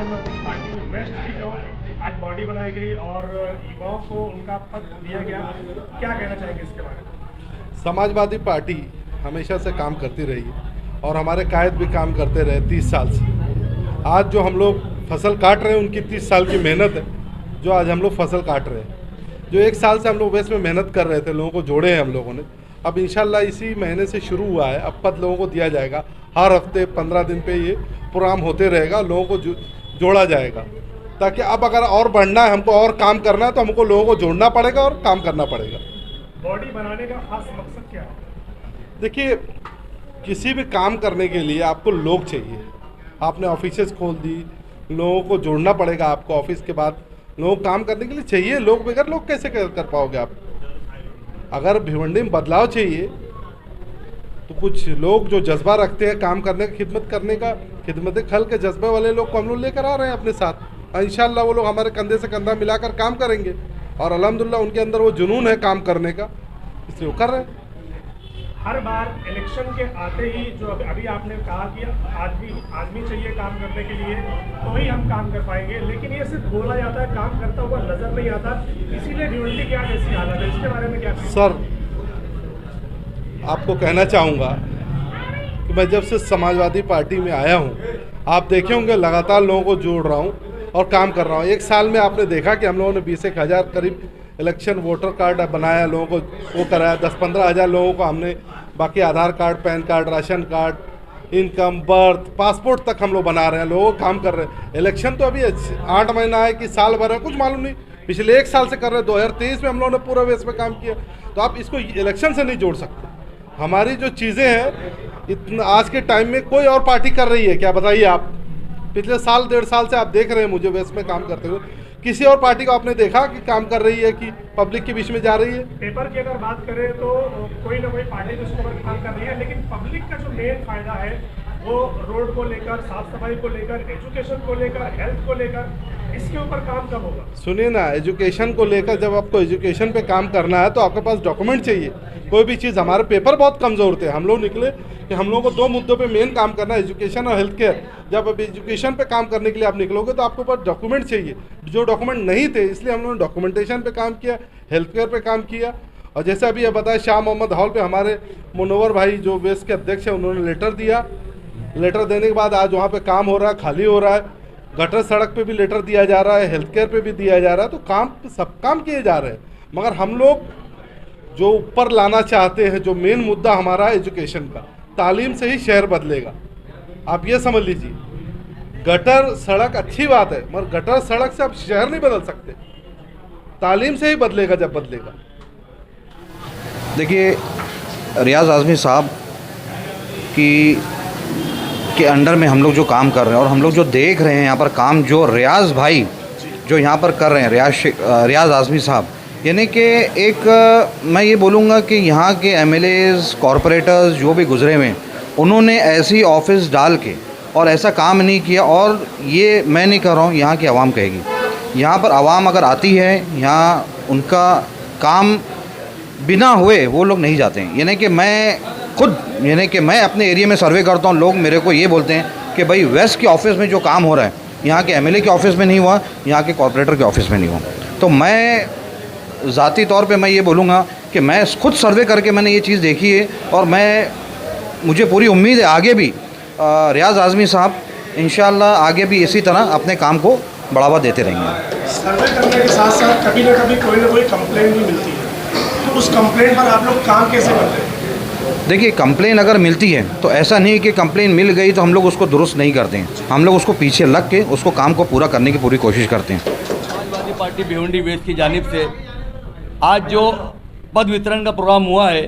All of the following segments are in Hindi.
पार्टी वेस्ट की जो आज बॉडी बनाई गई और युवाओं को उनका पद दिया गया, क्या कहना चाहेंगे इसके बारे में? समाजवादी पार्टी हमेशा से काम करती रही है और हमारे कायद भी काम करते रहे 30 साल से। आज जो हम लोग फसल काट रहे हैं उनकी 30 साल की मेहनत है जो आज हम लोग फसल काट रहे हैं। जो 1 साल से हम लोग वेस्ट में मेहनत कर रहे थे, लोगों को जोड़े हैं हम लोगों ने। अब इंशाल्लाह इसी महीने से शुरू हुआ है, अब पद लोगों को दिया जाएगा। हर हफ्ते 15 दिन पे ये प्रोग्राम होते रहेगा, लोगों को जोड़ा जाएगा, ताकि अब अगर और बढ़ना है, हमको और काम करना है, तो हमको लोगों को जोड़ना पड़ेगा और काम करना पड़ेगा। बॉडी बनाने का खास मकसद क्या है? देखिए, किसी भी काम करने के लिए आपको लोग चाहिए। आपने ऑफिसेज खोल दी, लोगों को जोड़ना पड़ेगा आपको। ऑफिस के बाद लोग काम करने के लिए चाहिए, लोग बगैर लोग कैसे कर पाओगे आप? अगर भिवंडी में बदलाव चाहिए तो कुछ लोग जो जज्बा रखते हैं काम करने का, खिदमत करने का, खिदमत खल के जज्बे वाले लोग को हम लोग लेकर आ रहे हैं अपने साथ। इंशाल्लाह वो लोग हमारे कंधे से कंधा मिलाकर काम करेंगे और अल्हम्दुलिल्लाह उनके अंदर वो जुनून है काम करने का, इसलिए वो कर रहे हैं। हर बार इलेक्शन के आते ही जो अभी आपने कहा कि आदमी चाहिए काम करने के लिए तो ही हम काम कर पाएंगे, लेकिन ये सिर्फ बोला जाता है, काम करता हुआ नजर नहीं आता। इसीलिए भिवंडी की आज ऐसी हालत है, इसके बारे में क्या? सर, आपको कहना चाहूँगा कि मैं जब से समाजवादी पार्टी में आया हूँ, आप देखे होंगे लगातार लोगों को जोड़ रहा हूँ और काम कर रहा हूँ। 1 साल में आपने देखा कि हम लोगों ने 20-1 करीब इलेक्शन वोटर कार्ड बनाया, लोगों को वो कराया। 10-15 हज़ार लोगों को हमने बाकी Aadhaar card, PAN card, ration card, income, birth, passport तक हम लोग बना रहे हैं, लोगों को काम कर रहे हैं। इलेक्शन तो अभी 8 महीना है कि साल भर है, कुछ मालूम नहीं। पिछले 1 साल से कर रहे हैं। 2023 में हम लोगों ने पूरा वेस्ट में काम किया, तो आप इसको इलेक्शन से नहीं जोड़ सकते। हमारी जो चीज़ें हैं इतना आज के टाइम में कोई और पार्टी कर रही है क्या, बताइए आप? पिछले साल 1.5 साल से आप देख रहे हैं मुझे वेस्ट में काम करते हुए, किसी और पार्टी को आपने देखा कि काम कर रही है, कि पब्लिक के बीच में जा रही है? पेपर की अगर बात करें तो कोई ना कोई पार्टी तो उसके ऊपर काम कर रही है, लेकिन पब्लिक का जो मेन फायदा है वो रोड को लेकर, साफ सफाई को लेकर, एजुकेशन को लेकर, हेल्थ को लेकर, इसके ऊपर काम कब होगा? सुनिए ना, एजुकेशन को लेकर जब आपको एजुकेशन पे काम करना है तो आपके पास डॉक्यूमेंट चाहिए। कोई भी चीज़, हमारे पेपर बहुत कमज़ोर थे, हम लोग निकले कि हम लोगों को 2 मुद्दों पे मेन काम करना है, एजुकेशन और हेल्थ केयर। जब अब एजुकेशन पे काम करने के लिए आप निकलोगे तो आपके पास डॉक्यूमेंट चाहिए, जो डॉक्यूमेंट नहीं थे, इसलिए हम लोगों ने डॉक्यूमेंटेशन पे काम किया, हेल्थ केयर पे काम किया। और जैसे अभी ये बताया, शाह मोहम्मद हॉल पे हमारे मुनव्वर भाई जो वेस्ट के अध्यक्ष हैं, उन्होंने लेटर दिया। लेटर देने के बाद आज वहाँ पे काम हो रहा है, खाली हो रहा है। गटर सड़क पे भी लेटर दिया जा रहा है, हेल्थ केयर पे भी दिया जा रहा है, तो काम सब काम किए जा रहे हैं। मगर हम लोग जो ऊपर लाना चाहते हैं, जो मेन मुद्दा हमारा है एजुकेशन का, तालीम से ही शहर बदलेगा। आप ये समझ लीजिए, गटर सड़क अच्छी बात है, मगर गटर सड़क से आप शहर नहीं बदल सकते, तालीम से ही बदलेगा जब बदलेगा। देखिए, रियाज आज़मी साहब के अंडर में हम लोग जो काम कर रहे हैं और हम लोग जो देख रहे हैं यहाँ पर काम, जो रियाज भाई जो यहाँ पर कर रहे हैं, रियाज आज़मी साहब, यानी कि एक मैं ये बोलूँगा कि यहाँ के एमएलएज़, कॉरपोरेटर्स जो भी गुजरे हुए, उन्होंने ऐसी ऑफिस डाल के और ऐसा काम नहीं किया। और ये मैं नहीं कह रहा हूँ, यहाँ की आवाम कहेगी। यहाँ पर आवाम अगर आती है, यहाँ उनका काम बिना हुए वो लोग नहीं जाते हैं। यानी कि मैं खुद, यानी कि मैं अपने एरिया में सर्वे करता हूँ, लोग मेरे को ये बोलते हैं कि भाई वेस्ट के ऑफिस में जो काम हो रहा है, यहाँ के एमएलए के ऑफिस में नहीं हुआ, यहाँ के कॉरपोरेटर के ऑफिस में नहीं हुआ। तो मैं ज़ाती तौर पे मैं ये बोलूँगा कि मैं खुद सर्वे करके मैंने ये चीज़ देखी है और मुझे पूरी उम्मीद है आगे भी रियाज आज़मी साहब इंशाल्लाह आगे भी इसी तरह अपने काम को बढ़ावा देते रहेंगे। सर्वे करने के साथ साथ कभी ना कभी कोई ना कोई कंप्लेंट भी मिलती है, तो उस कंप्लेंट पर आप लोग काम कैसे करते हैं? देखिए, कंप्लेन अगर मिलती है तो ऐसा नहीं है कि कंप्लेन मिल गई तो हम लोग उसको दुरुस्त नहीं करते हैं। हम लोग उसको पीछे लग के उसको काम को पूरा करने की पूरी कोशिश करते हैं। समाजवादी पार्टी भिवंडी वेस्ट की जानिब से आज जो पद वितरण का प्रोग्राम हुआ है,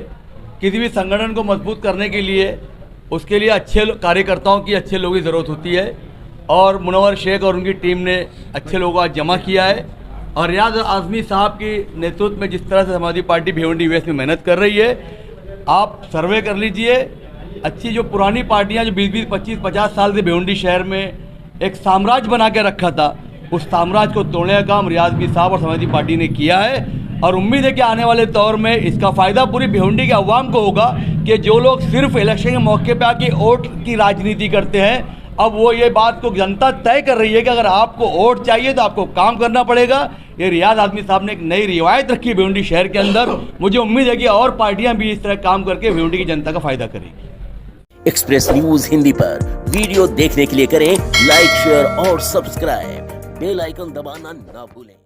किसी भी संगठन को मजबूत करने के लिए, उसके लिए अच्छे कार्यकर्ताओं की, अच्छे लोगों की ज़रूरत होती है। और मुनव्वर शेख और उनकी टीम ने अच्छे लोगों को आज जमा किया है। और रियाज आज़मी साहब के नेतृत्व में जिस तरह से समाजवादी पार्टी भिवंडी वेस्ट में मेहनत कर रही है, आप सर्वे कर लीजिए। अच्छी जो पुरानी पार्टियां जो 20-20, 25-50 साल से भिवंडी शहर में एक साम्राज्य बना के रखा था, उस साम्राज्य को तोड़ने का काम रियाज आज़मी साहब और समाजवादी पार्टी ने किया है। और उम्मीद है कि आने वाले दौर में इसका फ़ायदा पूरी भिवंडी के अवाम को होगा कि जो लोग सिर्फ इलेक्शन के मौके पर आके वोट की राजनीति करते हैं अब वो ये बात को जनता तय कर रही है कि अगर आपको वोट चाहिए तो आपको काम करना पड़ेगा। ये रियाज आज़मी साहब ने एक नई रिवायत रखी है भिवंडी शहर के अंदर। मुझे उम्मीद है कि और पार्टियां भी इस तरह काम करके भिवंडी की जनता का फायदा करेंगी। एक्सप्रेस न्यूज हिंदी पर वीडियो देखने के लिए करें लाइक, शेयर और सब्सक्राइब। बेल आइकन दबाना ना भूलें।